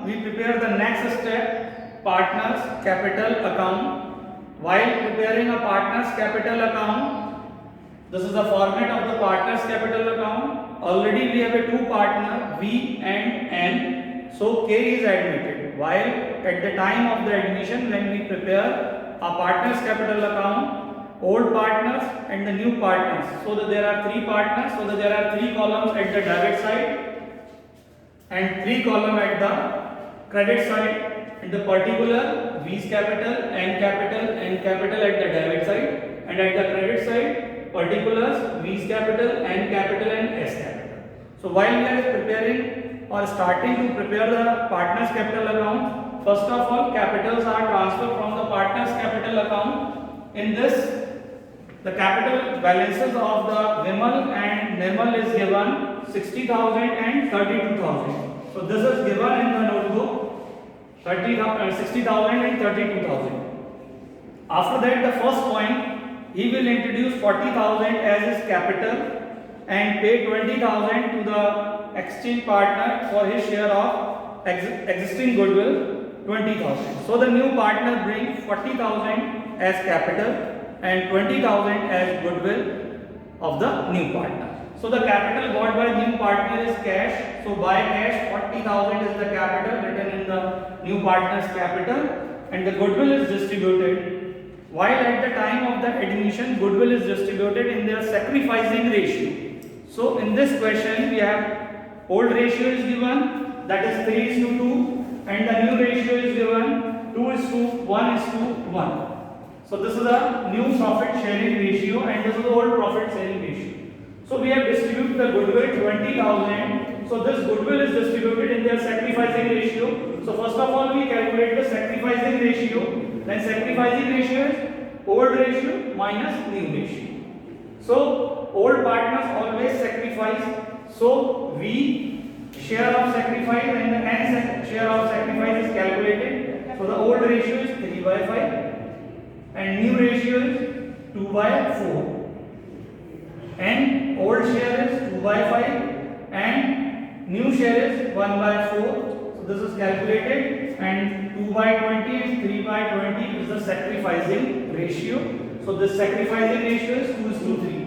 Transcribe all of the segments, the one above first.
we prepare the next step, partners capital account. While preparing a partners capital account, this is the format of the partners capital account. Already we have a two partner V and N, so K is admitted. While at the time of the admission, when we prepare a partners capital account, old partners and the new partners, so that there are three partners, so that there are three columns at the debit side and three columns at the credit side, and the particular V's capital, N capital, N capital at the debit side, and at the credit side particulars V's capital, N capital and S capital. So while we are preparing or starting to prepare the partners capital account, first of all capitals are transferred from the partners capital account. In this, the capital balances of the Vimal and Nirmal is given 60,000 and 32,000. So this is given in the notebook, 60,000 and 32,000. After that, the first point, he will introduce 40,000 as his capital and pay 20,000 to the exchange partner for his share of existing goodwill, 20,000. So the new partner brings 40,000 as capital and 20,000 as goodwill of the new partner. So the capital got by new partner is cash. So by cash 40,000 is the capital written in the new partner's capital, and the goodwill is distributed. While at the time of the admission, goodwill is distributed in their sacrificing ratio. So in this question we have old ratio is given, that is 3:2, and the new ratio is given 2:1:1. So this is a new profit sharing ratio and this is the old profit sharing ratio. So we have distributed the goodwill 20,000. So this goodwill is distributed in their sacrificing ratio. So first of all we calculate the sacrificing ratio. Then sacrificing ratio is old ratio minus new ratio. So old partners always sacrifice. So V share of sacrifice and the N share of sacrifice is calculated. So the old ratio is 3/5 and new ratio is 2/4. And old share is 2/5 and new share is 1/4. So this is calculated, and 2/20 is 3/20 is the sacrificing ratio. So this sacrificing ratio is 2:3.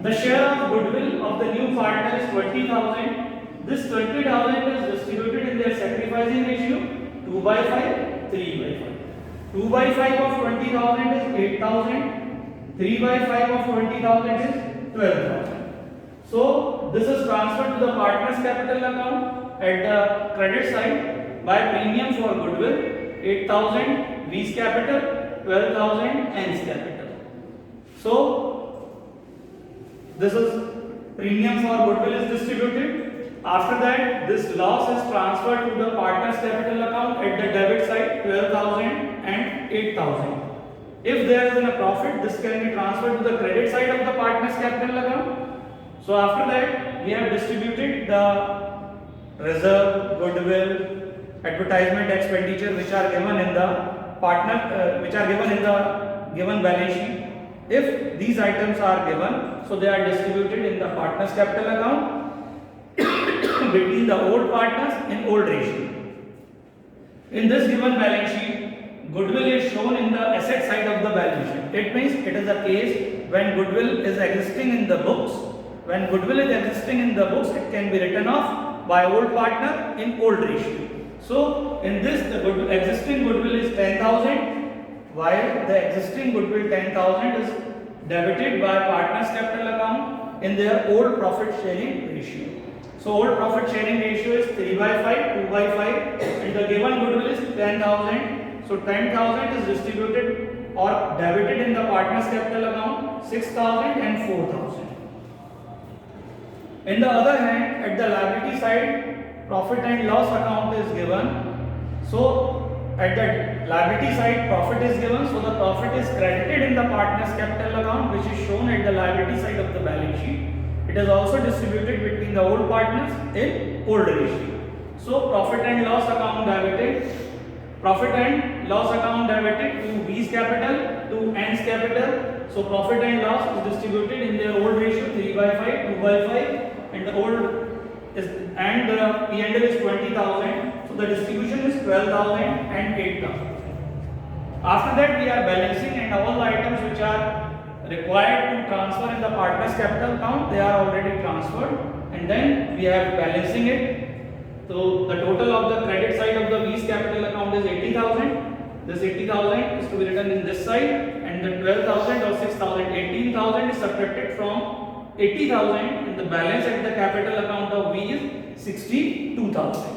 The share of goodwill of the new partner is 20,000. This 20,000 is distributed in their sacrificing ratio 2/5, 3/5. 2/5 of 20,000 is 8,000. 3/5 of 20,000 is 12,000. So this is transferred to the partner's capital account at the credit side by premium for goodwill, 8,000 V's capital, 12,000 N's capital. So this is premium for goodwill is distributed. After that, this loss is transferred to the partner's capital account at the debit side, 12,000 and 8,000. If there is a profit, this can be transferred to the credit side of the partner's capital account. So after that, we have distributed the reserve, goodwill, advertisement expenditure which are given in the given balance sheet. If these items are given, so they are distributed in the partner's capital account between the old partners in old ratio. In this given balance sheet, goodwill is shown in the asset side of the balance sheet. It means it is a case when goodwill is existing in the books. When goodwill is existing in the books, it can be written off by old partner in old ratio. So in this, the existing goodwill is 10,000, while the existing goodwill 10,000 is debited by partner's capital account in their old profit sharing ratio. So old profit sharing ratio is 3/5, 2/5, and the given goodwill is 10,000. So 10,000 is distributed or debited in the partner's capital account, 6,000 and 4,000. In the other hand, at the liability side, profit and loss account is given. So at the liability side, profit is given, so the profit is credited in the partner's capital account, which is shown at the liability side of the balance sheet. It is also distributed between the old partners in old ratio. So profit and loss account debited, profit and loss account debited to V's capital, to N's capital. So profit and loss is distributed in their old ratio 3/5, 2/5, and the old is, and the P&L is 20,000. So So the distribution is 12,000 and 8,000. After that we are balancing, and all the items which are required to transfer in the partner's capital account, they are already transferred, and then we are balancing it. So the total of the credit side of the V's capital account is 80,000. This 80,000 is to be written in this side, and the 12,000 or 6,000, 18,000 is subtracted from 80,000, and the balance at the capital account of V is 62,000.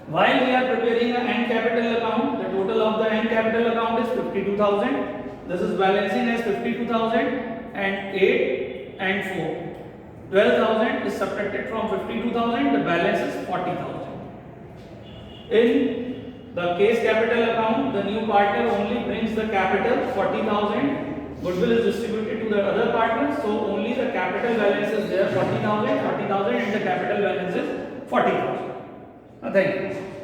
While we are preparing an N capital account, the total of the N capital account is 52,000. This is balancing as 52,000 and 8 and 4. 12,000 is subtracted from 52,000, the balance is 40,000. In the case capital account, the new partner only brings the capital 40,000. Goodwill is distributed to the other partners, so only the capital balance is there 40,000, and the capital balance is 40,000. Thank you.